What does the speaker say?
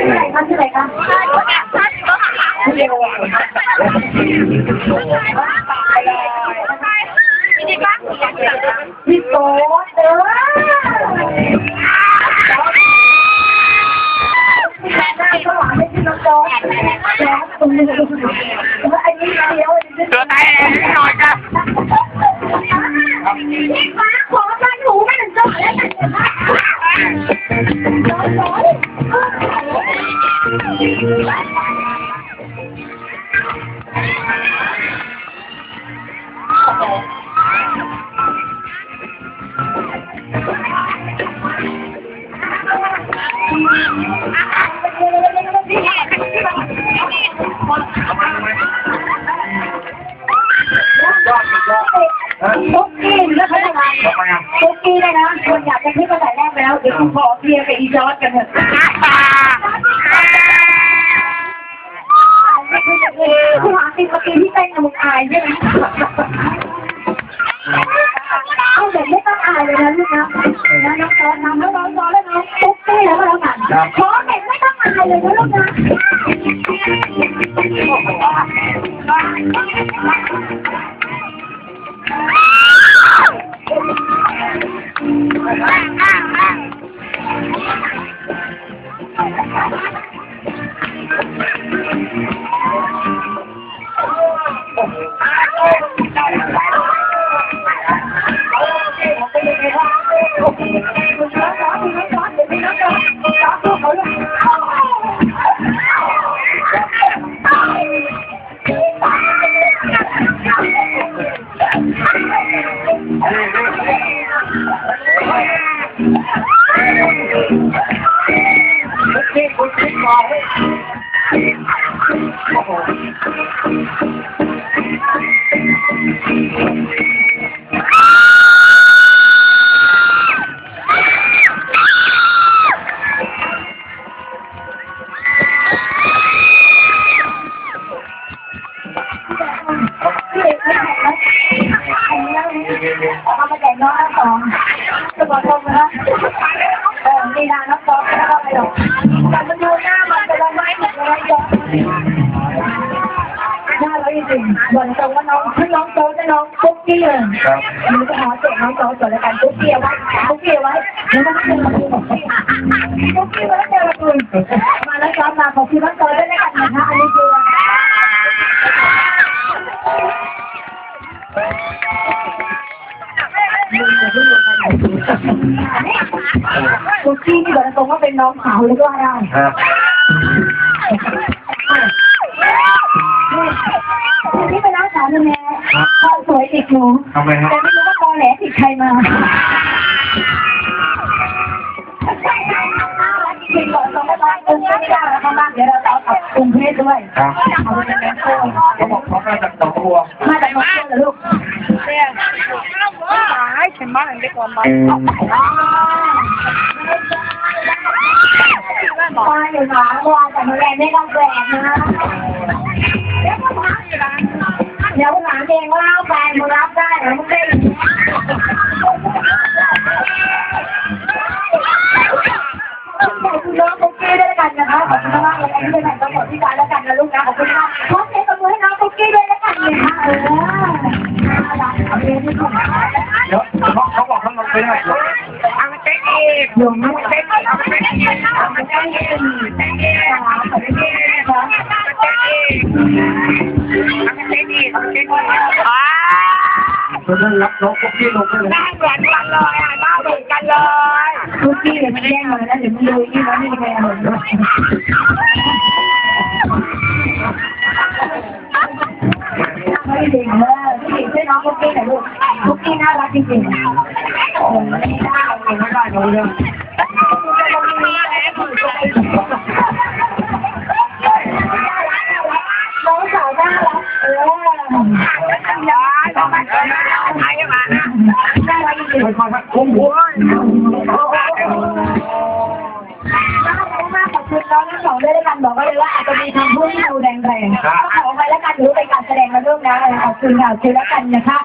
ไหนคะที่ไหนคะเดียวอ่ะพี่โต๊ดเด้อก็หวานไม่ใช่น้องโต๊ดแล้วตรงนี้อันนี้เดียวเจอไทยหน่อยครับฟ้าขอการหูไม่ถึงจะแล้วกันคุกกี้แล้วเขาจะมาคุกกี้เลยนะคนอยากจะคิดตั้งแต่แรกแล้วเดี๋ยวคุณขอเคลียร์กับอีจอร์ดกันเถอะคุณหาติดเมื่อกี้ที่เต้นกับมึงอายใช่ไหมเอาเด็กไม่ต้องอายเลยนะลูกนะน้องจอร์ดทำแล้วน้องจอร์ดแล้วน้องคุกกี้แล้วก็แล้วกันขอเด็กไม่ต้องอายเลยนะลูกนะเอามาแจกน้องสองจะบอกตรงนะมีนางน้องต๊อกแล้วก็ไปหรอกแต่มันดูหน้ามันเป็นอะไรเหมือนอะไรจ๊ะหน้าเราจริงๆบอกตรงว่าน้องขึ้นน้องโต๊ะได้น้องคุกกี้เลยหนูจะขอแจกน้องโต๊ะส่วนรายการคุกกี้ไว้คุกกี้ไว้แล้วก็ให้เจอมาคุยคุกกี้ไว้เจอมาคุยมาแล้วจ๊อบมาขอบคุณน้องโต๊ะด้วยกันนะคะอันนี้คือคุกกี้ที่บอกตรงว่าเป็นน้องสาวเลยก็ได้นี่เป็นน้องสาวแม่พ่อสวยติดหนูแต่ไม่รู้ว่าตอแหลติดใครมาจริงบอกตรงว่าน้องตรงนี้ไม่ได้แล้วบ้างเดี๋ยวเราจะเอากลับกรุงเทพด้วยเอาไปเป็นแม่โค้งเขาบอกเขามาจากตะกัวมาจากน้องเหรอลูกฉันมาเด็กกว่ามาว่าอยู่หนอว่าแต่มาแรงไม่ต้องแรงนะเดี๋ยวหลานเองเล่าแฟนมึงรับได้เหรอมึงได้ขอบคุณน้องคุกกี้ด้วยกันนะคะขอบคุณมากเลยที่เป็นแห่งทั้งหมดที่การแล้วกันนะลูกนะขอบคุณมากขอเสียงปรบมือให้น้องคุกกี้ด้วยแล้วกันเลยค่ะเดี๋ยวเขาบอกเขาลงไปไหนเอามาเต้นอีกอยู่ไม่เต้นเอามาเต้นอีกเอามาเต้นอีกเอามาเต้นอีกเอามาเต้นอีกเอามาเต้นอีกเอามาเต้นอีกคนนั้นรับน้องคุกกี้ลงไปเลยหน้าเหมือนกันเลยหน้าเหมือนกันเลยคุกกี้เดี๋ยวมันแย่งมาแล้วเดี๋ยวมันดูนี่แล้วนี่ใครเอาหมดเลยไม่จริงเลยพี่ช่วยน้องคุกกี้หน่อยลูกคุกกี้น่ารักจริงๆโอ้ไม่ได้ไม่ได้เลยน้องสาวน่ารักใครมาน่ารักจริงๆคุ้มหัวขอบคุณน้องทั้งสองด้วยกันบอกไว้เลยว่าอาจจะมีคำพูดที่ดูแรงๆก็ขอไว้แล้วกันถือเป็นการแสดงมาร่วมนะขอบคุณค่ะคือแล้วกันนะคะ